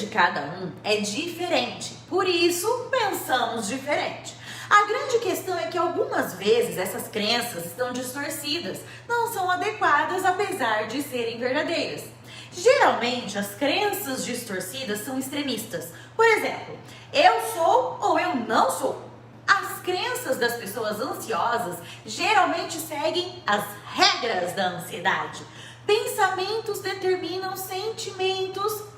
de cada um é diferente, por isso pensamos diferente. A grande questão é que algumas vezes essas crenças estão distorcidas, não são adequadas apesar de serem verdadeiras. Geralmente as crenças distorcidas são extremistas. Por exemplo, eu sou ou eu não sou. As crenças das pessoas ansiosas geralmente seguem as regras da ansiedade. Pensamentos determinam sentimentos.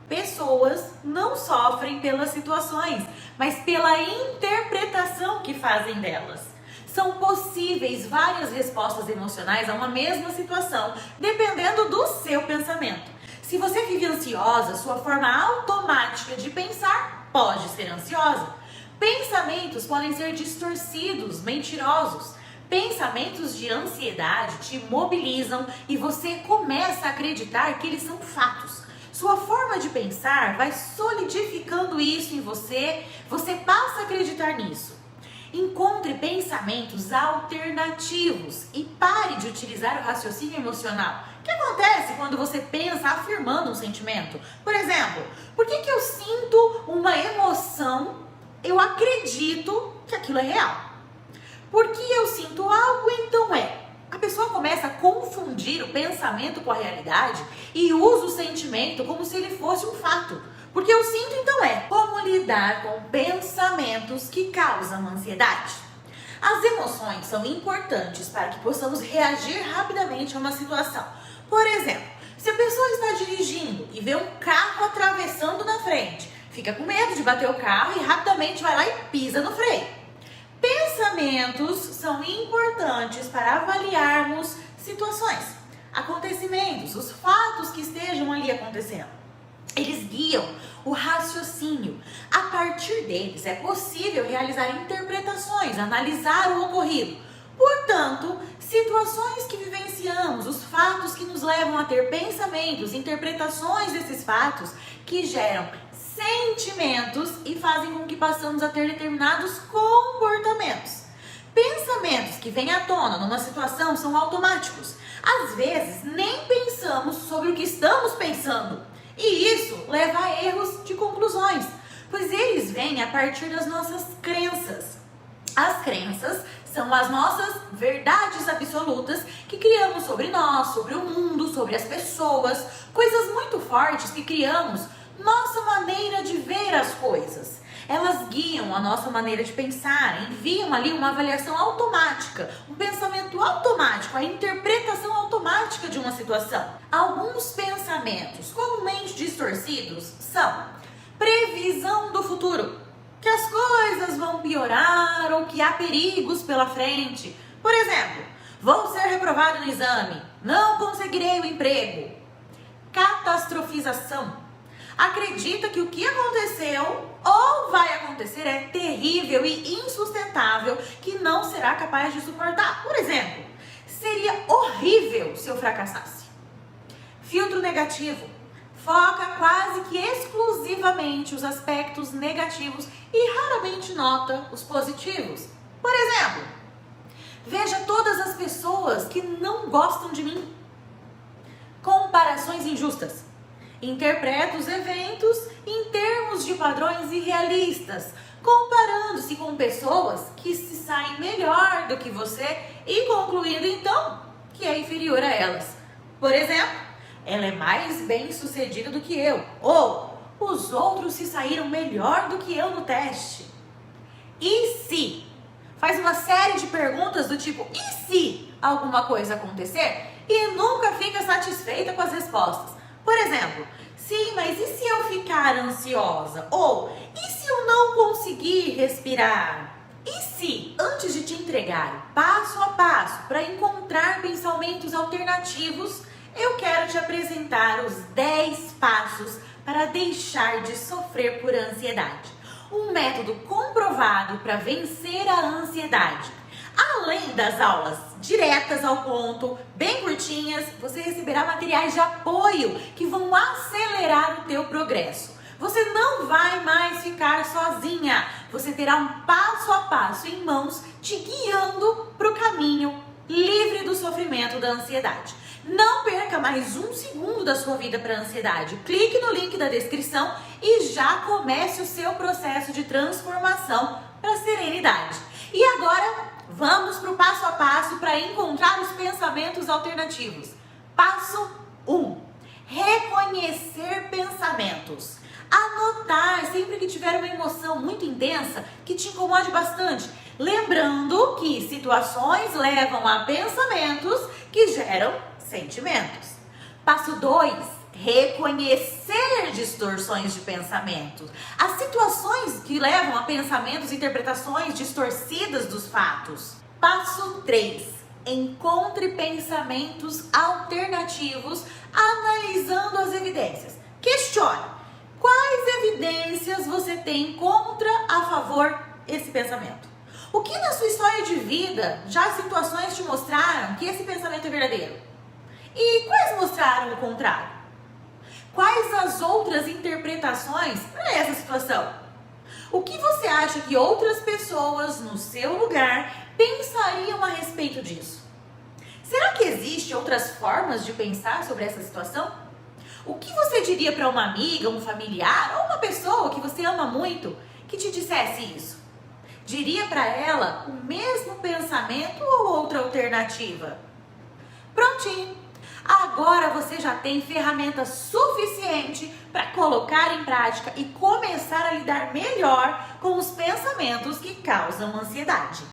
Pessoas não sofrem pelas situações, mas pela interpretação que fazem delas. São possíveis várias respostas emocionais a uma mesma situação, dependendo do seu pensamento. Se você vive ansiosa, sua forma automática de pensar pode ser ansiosa. Pensamentos podem ser distorcidos, mentirosos. Pensamentos de ansiedade te mobilizam e você começa a acreditar que eles são fatos. Sua forma de pensar vai solidificando isso em você, você passa a acreditar nisso. Encontre pensamentos alternativos e pare de utilizar o raciocínio emocional. O que acontece quando você pensa afirmando um sentimento? Por exemplo, por que eu sinto uma emoção? Eu acredito que aquilo é real. Porque eu sinto algo, então é. A pessoa começa a confundir o pensamento com a realidade e usa o sentimento como se ele fosse um fato. Porque eu sinto, então é. Como lidar com pensamentos que causam ansiedade? As emoções são importantes para que possamos reagir rapidamente a uma situação. Por exemplo, se a pessoa está dirigindo e vê um carro atravessando na frente, fica com medo de bater o carro e rapidamente vai lá e pisa no freio. Pensamentos são importantes para avaliarmos situações, acontecimentos, os fatos que estejam ali acontecendo. Eles guiam o raciocínio. A partir deles é possível realizar interpretações, analisar o ocorrido. Portanto, situações que vivenciamos, os fatos que nos levam a ter pensamentos, interpretações desses fatos que geram sentimentos e fazem com que passamos a ter determinados comportamentos. Pensamentos que vêm à tona numa situação são automáticos. Às vezes, nem pensamos sobre o que estamos pensando. E isso leva a erros de conclusões, pois eles vêm a partir das nossas crenças. As crenças são as nossas verdades absolutas que criamos sobre nós, sobre o mundo, sobre as pessoas, coisas muito fortes que criamos nossa maneira de ver as coisas. Elas guiam a nossa maneira de pensar, enviam ali uma avaliação automática, um pensamento automático, a interpretação automática de uma situação. Alguns pensamentos comumente distorcidos são previsão do futuro, que as coisas vão piorar ou que há perigos pela frente. Por exemplo, vou ser reprovado no exame, não conseguirei o emprego. Catastrofização. Acredita que o que aconteceu ou vai acontecer é terrível e insustentável, que não será capaz de suportar. Por exemplo, seria horrível se eu fracassasse. Filtro negativo. Foca quase que exclusivamente os aspectos negativos e raramente nota os positivos. Por exemplo, veja todas as pessoas que não gostam de mim. Comparações injustas. Interpreta os eventos em termos de padrões irrealistas, comparando-se com pessoas que se saem melhor do que você e concluindo então que é inferior a elas. Por exemplo, ela é mais bem-sucedida do que eu, ou os outros se saíram melhor do que eu no teste. E se? Faz uma série de perguntas do tipo, e se alguma coisa acontecer? E nunca fica satisfeita com as respostas. Por exemplo, sim, mas e se eu ficar ansiosa? Ou, e se eu não conseguir respirar? E se, antes de te entregar passo a passo para encontrar pensamentos alternativos, eu quero te apresentar os 10 passos para deixar de sofrer por ansiedade. Um método comprovado para vencer a ansiedade. Além das aulas diretas ao ponto, bem curtinhas, você receberá materiais de apoio que vão acelerar o teu progresso. Você não vai mais ficar sozinha. Você terá um passo a passo em mãos te guiando para o caminho livre do sofrimento da ansiedade. Não perca mais um segundo da sua vida para a ansiedade. Clique no link da descrição e já comece o seu processo de transformação para a serenidade. E agora, vamos para o passo a passo para encontrar os pensamentos alternativos. Passo 1. Reconhecer pensamentos. Anotar sempre que tiver uma emoção muito intensa que te incomode bastante. Lembrando que situações levam a pensamentos que geram sentimentos. Passo 2. Reconhecer distorções de pensamentos. As situações que levam a pensamentos e interpretações distorcidas dos fatos. Passo 3. Encontre pensamentos alternativos analisando as evidências. Questione. Quais evidências você tem contra, a favor esse pensamento? O que na sua história de vida já situações te mostraram que esse pensamento é verdadeiro? E quais mostraram o contrário? Quais as outras interpretações para essa situação? O que você acha que outras pessoas no seu lugar pensariam a respeito disso? Será que existem outras formas de pensar sobre essa situação? O que você diria para uma amiga, um familiar ou uma pessoa que você ama muito que te dissesse isso? Diria para ela o mesmo pensamento ou outra alternativa? Prontinho! Agora você já tem ferramenta suficiente para colocar em prática e começar a lidar melhor com os pensamentos que causam ansiedade.